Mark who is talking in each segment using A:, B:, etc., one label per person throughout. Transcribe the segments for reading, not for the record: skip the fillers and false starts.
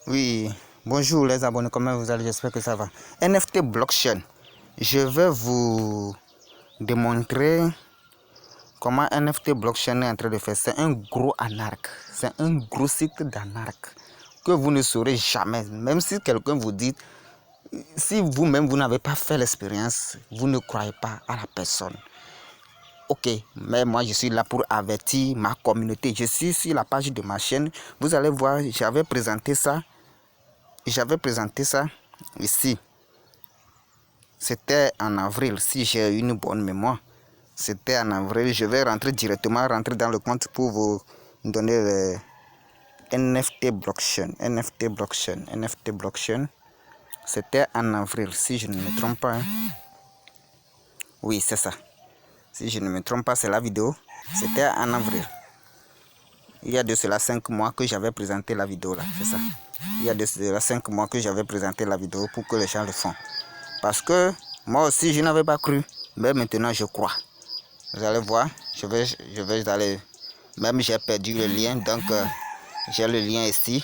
A: Oui, bonjour les abonnés, comment vous allez? J'espère que ça va. NFT Blockchain, je vais vous démontrer comment NFT Blockchain est en train de faire. C'est un gros anarque, c'est un gros site d'anarque que vous ne saurez jamais. Même si quelqu'un vous dit, si vous-même vous n'avez pas fait l'expérience, vous ne croyez pas à la personne. Ok, mais moi je suis là pour avertir ma communauté. Je suis sur la page de ma chaîne. Vous allez voir, j'avais présenté ça ici. C'était en avril, si j'ai une bonne mémoire. C'était en avril. Je vais rentrer dans le compte pour vous donner le NFT Blockchain. C'était en avril, si je ne me trompe pas. Oui, c'est ça. Si je ne me trompe pas, c'est la vidéo. C'était en avril. Il y a de cela 5 mois que j'avais présenté la vidéo là, c'est ça. Il y a de cela 5 mois que j'avais présenté la vidéo pour que les gens le font. Parce que moi aussi je n'avais pas cru, mais maintenant je crois. Vous allez voir, je vais aller, même j'ai perdu le lien, donc j'ai le lien ici.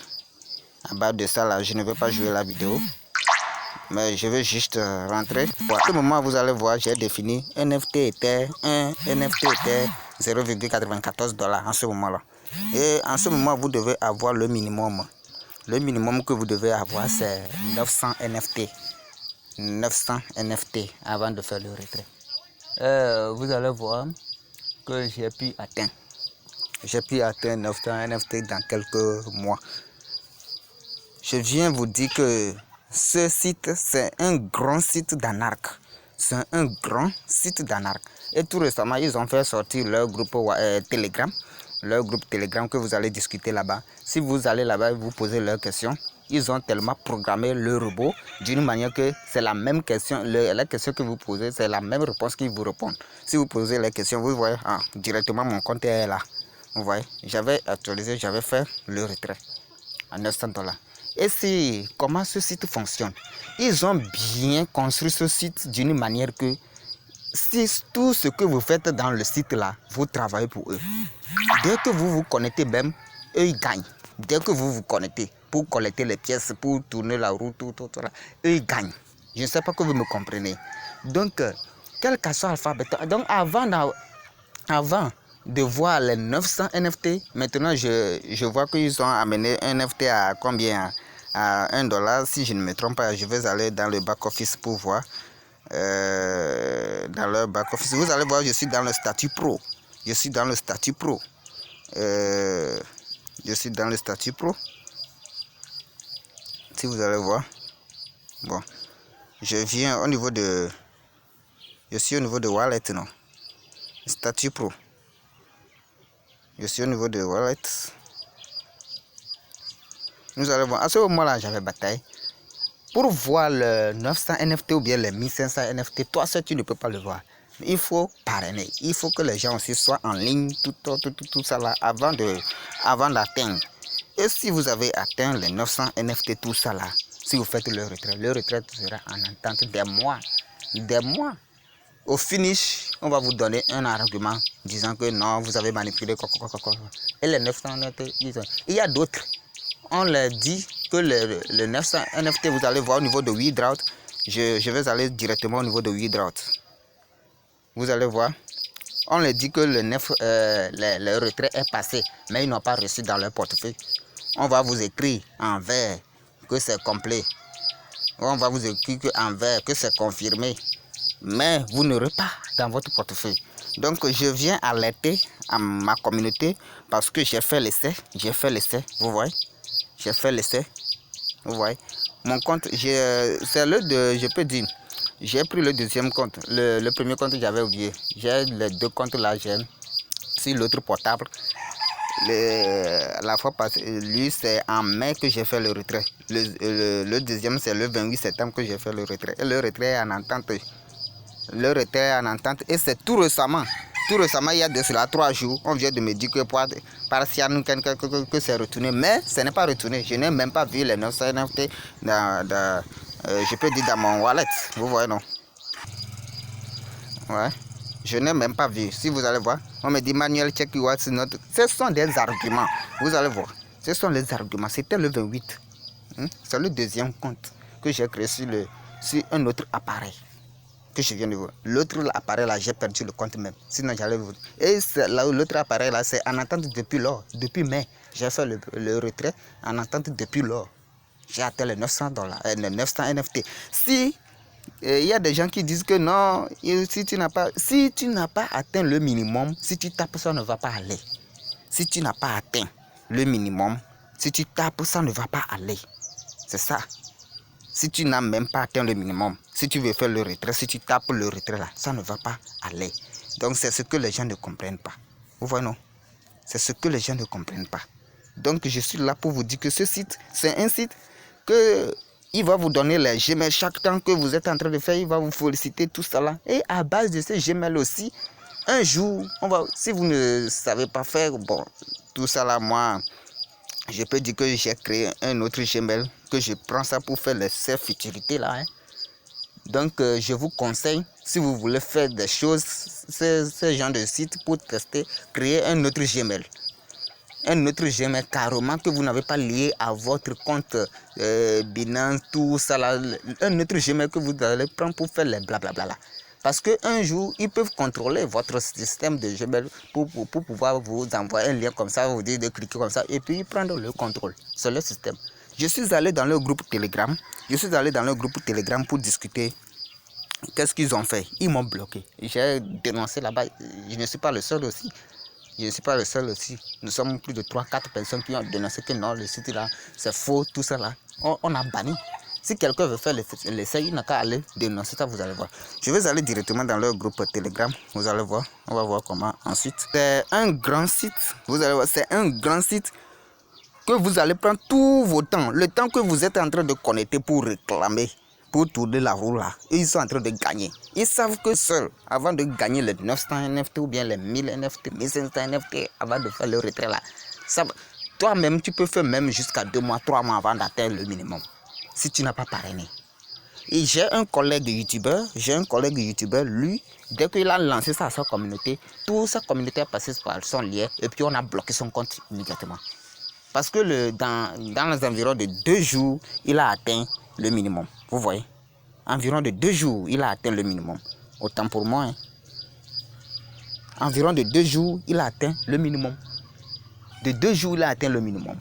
A: En bas de ça là, je ne vais pas jouer la vidéo. Mais je vais juste rentrer. À ce moment, vous allez voir, j'ai défini NFT était 0,94 $ en ce moment-là. Et en ce moment, vous devez avoir le minimum. Le minimum que vous devez avoir, c'est 900 NFT. 900 NFT avant de faire le retrait. Vous allez voir que j'ai pu atteindre. J'ai pu atteindre 900 NFT dans quelques mois. Je viens vous dire que ce site, c'est un grand site d'anarque. C'est un grand site d'anarque. Et tout récemment, ils ont fait sortir leur groupe Telegram. Leur groupe Telegram que vous allez discuter là-bas. Si vous allez là-bas et vous posez leurs questions, ils ont tellement programmé le robot d'une manière que c'est la même question. La question que vous posez, c'est la même réponse qu'ils vous répondent. Si vous posez les questions, vous voyez, directement mon compte est là. Vous voyez, j'avais actualisé, j'avais fait le retrait à 900 $. Et c'est comment ce site fonctionne. Ils ont bien construit ce site d'une manière que si tout ce que vous faites dans le site là, vous travaillez pour eux. Dès que vous vous connectez même, eux ils gagnent. Dès que vous vous connectez pour collecter les pièces, pour tourner la route, tout là, eux ils gagnent. Je ne sais pas que vous me comprenez. Donc, quel que soit l'alphabet, donc avant de voir les 900 NFT, maintenant je vois qu'ils ont amené un NFT à combien? À 1 $. Si je ne me trompe pas, je vais aller dans le back-office pour voir. Dans le back-office, vous allez voir, je suis dans le statut pro. Je suis dans le statut pro. Si vous allez voir. Bon. Je viens au niveau de... Je suis au niveau de Wallet, non. Statut pro. Je suis au niveau de Wallet. Nous allons voir. À ce moment-là, j'avais bataille. Pour voir le 900 NFT ou bien les 1500 NFT, toi seul, tu ne peux pas le voir. Il faut parrainer. Il faut que les gens aussi soient en ligne, tout ça là, avant d'atteindre. Et si vous avez atteint les 900 NFT, tout ça là, si vous faites le retrait sera en attente des mois. Des mois. Au finish, on va vous donner un argument disant que non, vous avez manipulé quoi. Et les 900 NFT, il y a d'autres. On leur dit que le 900 NFT, vous allez voir au niveau de WeDrought. Je vais aller directement au niveau de WeDrought. Vous allez voir. On leur dit que le retrait est passé, mais ils n'ont pas reçu dans leur portefeuille. On va vous écrire en vert que c'est complet. On va vous écrire en vert que c'est confirmé. Mais vous n'aurez pas dans votre portefeuille. Donc je viens alerter à ma communauté parce que j'ai fait l'essai. Vous voyez. J'ai fait l'essai. Vous voyez. Mon compte, c'est je peux dire, j'ai pris le deuxième compte. Le premier compte, j'avais oublié. J'ai les deux comptes là, j'ai sur l'autre portable. La fois passée, lui, c'est en mai que j'ai fait le retrait. Le deuxième, c'est le 28 septembre que j'ai fait le retrait. Et le retrait est en entente. Le retrait est en entente. Et c'est tout récemment. Tout récemment, il y a de cela 3 jours, on vient de me dire que que c'est retourné. Mais ce n'est pas retourné. Je n'ai même pas vu les 900 NFT je peux dire dans mon wallet. Vous voyez, non? Ouais. Je n'ai même pas vu. Si vous allez voir, on me dit manuel check what's not. Ce sont des arguments. Vous allez voir. Ce sont les arguments. C'était le 28. C'est le deuxième compte que j'ai créé sur un autre appareil que je viens de voir. L'autre appareil là, j'ai perdu le compte même. Sinon, j'allais vous. Et l'autre appareil là, c'est en attente depuis lors. Depuis mai, j'ai fait le retrait en attente depuis lors. J'ai atteint les $900, les 900 NFT. Si il y a des gens qui disent que non, si tu n'as pas atteint le minimum, si tu tapes, ça ne va pas aller. Si tu n'as pas atteint le minimum, si tu tapes, ça ne va pas aller. C'est ça. Si tu n'as même pas atteint le minimum, si tu veux faire le retrait, si tu tapes le retrait là, ça ne va pas aller. Donc c'est ce que les gens ne comprennent pas. Vous voyez non? C'est ce que les gens ne comprennent pas. Donc je suis là pour vous dire que ce site, c'est un site que il va vous donner les Gmail chaque temps que vous êtes en train de faire, il va vous féliciter tout ça là. Et à base de ces Gmail aussi, un jour, si vous ne savez pas faire, bon, tout ça là, moi, je peux dire que j'ai créé un autre Gmail, que je prends ça pour faire les self-utilités là. Donc, je vous conseille, si vous voulez faire des choses, ce genre de site pour tester, créer un autre Gmail. Un autre Gmail carrément que vous n'avez pas lié à votre compte Binance, tout ça là. Un autre Gmail que vous allez prendre pour faire les blablabla là. Parce qu'un jour, ils peuvent contrôler votre système de Gmail pour pouvoir vous envoyer un lien comme ça, vous dire de cliquer comme ça, et puis prendre le contrôle sur le système. Je suis allé dans le groupe Telegram. Pour discuter. Qu'est-ce qu'ils ont fait? Ils m'ont bloqué. J'ai dénoncé là-bas. Je ne suis pas le seul aussi. Nous sommes plus de 3-4 personnes qui ont dénoncé que non, le site là, c'est faux, tout ça là. On a banni. Si quelqu'un veut faire l'essai, il n'a qu'à aller dénoncer ça, vous allez voir. Je vais aller directement dans leur groupe Telegram, vous allez voir. On va voir comment ensuite. C'est un grand site, vous allez voir, c'est un grand site que vous allez prendre tout vos temps. Le temps que vous êtes en train de connecter pour réclamer, pour tourner la roue là. Et ils sont en train de gagner. Ils savent que seuls, avant de gagner les 900 NFT ou bien les 1000 NFT, 1500 NFT, avant de faire le retrait là, toi-même, tu peux faire même jusqu'à 2 mois, 3 mois avant d'atteindre le minimum. Si tu n'as pas parrainé. Et j'ai un collègue youtubeur, lui, dès qu'il a lancé ça à sa communauté, toute sa communauté a passé par son lien et puis on a bloqué son compte immédiatement. Parce que dans les environs de 2 jours, il a atteint le minimum. Vous voyez? Environ de 2 jours, il a atteint le minimum. Autant pour moi. Environ de 2 jours, il a atteint le minimum. De 2 jours, il a atteint le minimum.